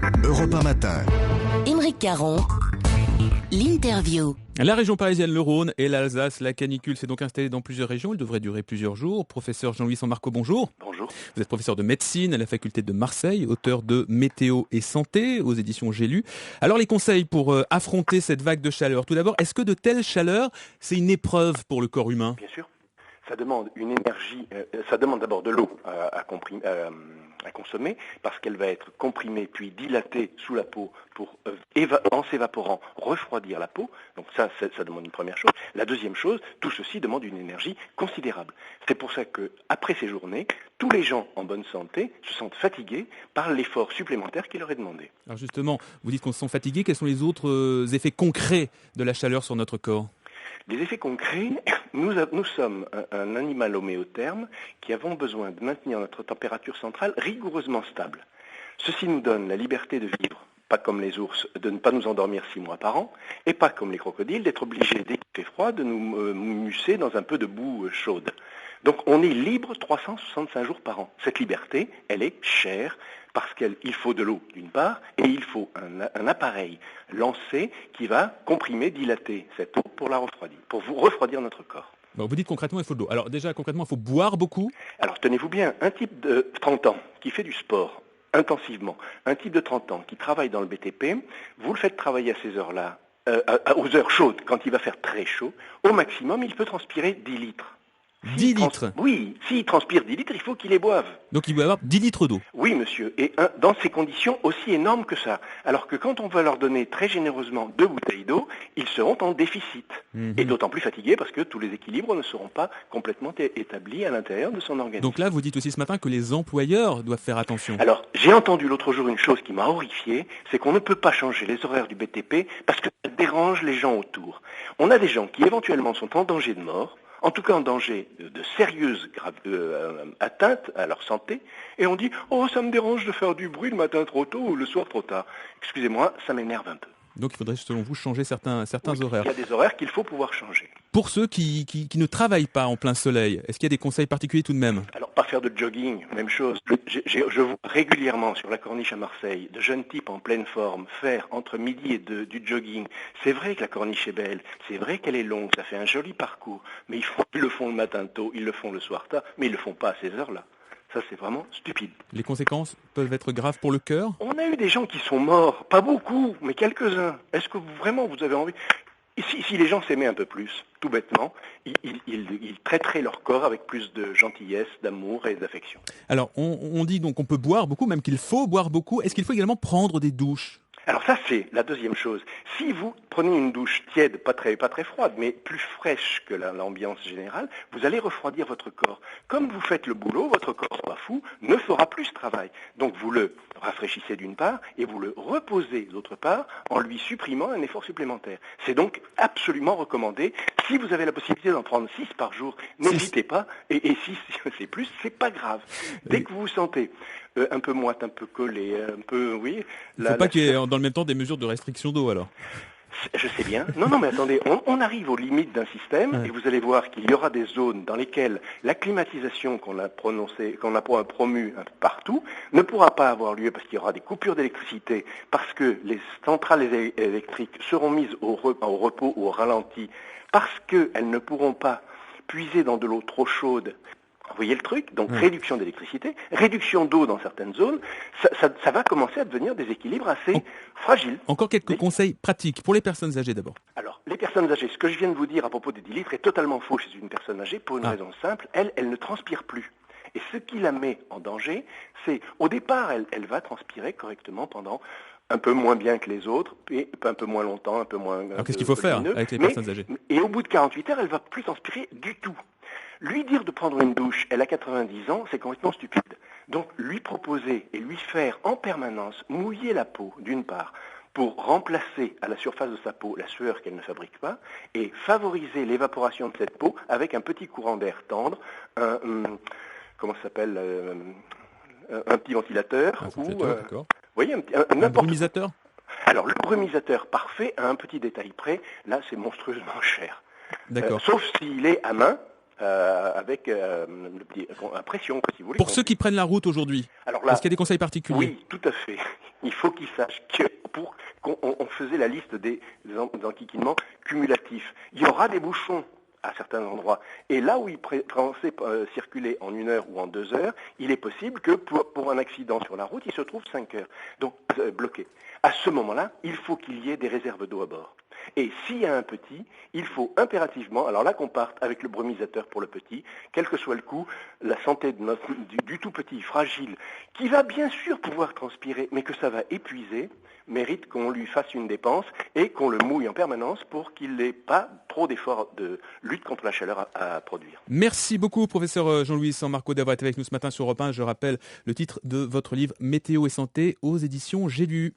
Europe 1 Matin. Aymeric Caron, l'interview. La région parisienne, le Rhône et l'Alsace, la canicule s'est donc installée dans plusieurs régions. Elle devrait durer plusieurs jours. Professeur Jean-Louis Sammarco, bonjour. Bonjour. Vous êtes professeur de médecine à la faculté de Marseille, auteur de Météo et Santé aux éditions J'ai lu. Alors les conseils pour affronter cette vague de chaleur. Tout d'abord, est-ce que de telles chaleurs, c'est une épreuve pour le corps humain ? Bien sûr. Ça demande une énergie, ça demande d'abord de l'eau à consommer, parce qu'elle va être comprimée puis dilatée sous la peau pour, en s'évaporant, refroidir la peau. Donc ça demande une première chose. La deuxième chose, tout ceci demande une énergie considérable. C'est pour ça qu'après ces journées, tous les gens en bonne santé se sentent fatigués par l'effort supplémentaire qui leur est demandé. Alors justement, vous dites qu'on se sent fatigué. Quels sont les autres effets concrets de la chaleur sur notre corps ? Les effets concrets, nous sommes un animal homéotherme qui avons besoin de maintenir notre température centrale rigoureusement stable. Ceci nous donne la liberté de vivre, pas comme les ours, de ne pas nous endormir 6 mois par an, et pas comme les crocodiles, d'être obligés, dès qu'il fait froid, de nous musser dans un peu de boue chaude. Donc on est libre 365 jours par an. Cette liberté, elle est chère, parce qu'il faut de l'eau d'une part, et il faut un appareil lancé qui va comprimer, dilater cette eau pour la refroidir, pour vous refroidir notre corps. Bon, vous dites concrètement il faut de l'eau. Alors déjà concrètement il faut boire beaucoup. Alors tenez-vous bien, un type de 30 ans qui fait du sport intensivement, un type de 30 ans qui travaille dans le BTP, vous le faites travailler à ces heures-là, aux heures chaudes, quand il va faire très chaud, au maximum il peut transpirer 10 litres. 10 litres. Oui, s'il transpire 10 litres, il faut qu'il les boive. Donc il doit y avoir 10 litres d'eau. Oui, monsieur, et dans ces conditions aussi énormes que ça. Alors que quand on va leur donner très généreusement 2 bouteilles d'eau, ils seront en déficit. Et d'autant plus fatigués parce que tous les équilibres ne seront pas complètement établis à l'intérieur de son organisme. Donc là, vous dites aussi ce matin que les employeurs doivent faire attention. Alors, j'ai entendu l'autre jour une chose qui m'a horrifié, c'est qu'on ne peut pas changer les horaires du BTP parce que ça dérange les gens autour. On a des gens qui éventuellement sont en danger de mort, en tout cas en danger de sérieuses atteintes à leur santé, et on dit « Oh, ça me dérange de faire du bruit le matin trop tôt ou le soir trop tard ». Excusez-moi, ça m'énerve un peu. Donc il faudrait selon vous changer certains Oui, horaires. Il y a des horaires qu'il faut pouvoir changer. Pour ceux qui ne travaillent pas en plein soleil, est-ce qu'il y a des conseils particuliers tout de même ? Alors, pas faire de jogging, même chose. Je vois régulièrement sur la corniche à Marseille de jeunes types en pleine forme faire entre midi et 2 du jogging. C'est vrai que la corniche est belle, c'est vrai qu'elle est longue, ça fait un joli parcours, mais ils le font le matin tôt, ils le font le soir tard, mais ils le font pas à ces heures-là. Ça, c'est vraiment stupide. Les conséquences peuvent être graves pour le cœur ? On a eu des gens qui sont morts, pas beaucoup, mais quelques-uns. Est-ce que vous avez envie... Si les gens s'aimaient un peu plus, tout bêtement, ils traiteraient leur corps avec plus de gentillesse, d'amour et d'affection. Alors, on dit donc qu'on peut boire beaucoup, même qu'il faut boire beaucoup. Est-ce qu'il faut également prendre des douches ? Alors ça, c'est la deuxième chose. Si vous prenez une douche tiède, pas très froide, mais plus fraîche que l'ambiance générale, vous allez refroidir votre corps. Comme vous faites le boulot, votre corps, pas fou, ne fera plus ce travail. Donc vous le rafraîchissez d'une part et vous le reposez d'autre part en lui supprimant un effort supplémentaire. C'est donc absolument recommandé. Si vous avez la possibilité d'en prendre 6 par jour, n'hésitez pas. Et si c'est plus, c'est pas grave. Dès que vous vous sentez un peu moite, un peu collé, un peu, oui. Il ne faut pas qu'il y ait dans le même temps des mesures de restriction d'eau alors. Je sais bien. Non, mais attendez, on arrive aux limites d'un système et vous allez voir qu'il y aura des zones dans lesquelles la climatisation qu'on a promue un peu partout ne pourra pas avoir lieu parce qu'il y aura des coupures d'électricité, parce que les centrales électriques seront mises au repos ou au ralenti, parce qu'elles ne pourront pas puiser dans de l'eau trop chaude. Vous voyez le truc ? Donc réduction d'électricité, réduction d'eau dans certaines zones, ça va commencer à devenir des équilibres assez fragiles. Encore quelques conseils pratiques pour les personnes âgées d'abord. Alors, les personnes âgées, ce que je viens de vous dire à propos des 10 litres est totalement faux chez une personne âgée pour une raison simple, elle ne transpire plus. Et ce qui la met en danger, c'est, au départ, elle va transpirer correctement pendant un peu moins bien que les autres, et un peu moins longtemps, un peu moins... Alors qu'est-ce qu'il faut faire avec les personnes âgées ? Et au bout de 48 heures, elle va plus transpirer du tout. Lui dire de prendre une douche, elle a 90 ans, c'est complètement stupide. Donc lui proposer et lui faire en permanence mouiller la peau, d'une part, pour remplacer à la surface de sa peau la sueur qu'elle ne fabrique pas, et favoriser l'évaporation de cette peau avec un petit courant d'air tendre, comment ça s'appelle, un petit ventilateur, d'accord. Vous voyez, un brumisateur. Alors le brumisateur parfait, à un petit détail près, là c'est monstrueusement cher. D'accord. Sauf s'il est à main, avec à pression, si vous voulez. Pour ceux qui prennent la route aujourd'hui, Alors là, est-ce qu'il y a des conseils particuliers? Oui, tout à fait. Il faut qu'ils sachent qu'on faisait la liste des enquiquinements cumulatifs. Il y aura des bouchons à certains endroits. Et là où il pensait circuler en 1 heure ou en 2 heures, il est possible que pour un accident sur la route, il se trouve 5 heures. Donc bloqué. À ce moment-là, il faut qu'il y ait des réserves d'eau à bord. Et s'il y a un petit, il faut impérativement, alors là qu'on parte avec le brumisateur pour le petit, quel que soit le coût, la santé du tout petit, fragile, qui va bien sûr pouvoir transpirer, mais que ça va épuiser, mérite qu'on lui fasse une dépense et qu'on le mouille en permanence pour qu'il n'ait pas trop d'efforts de lutte contre la chaleur à produire. Merci beaucoup, professeur Jean-Louis Sammarco, d'avoir été avec nous ce matin sur Europe 1. Je rappelle le titre de votre livre Météo et santé aux éditions J'ai lu.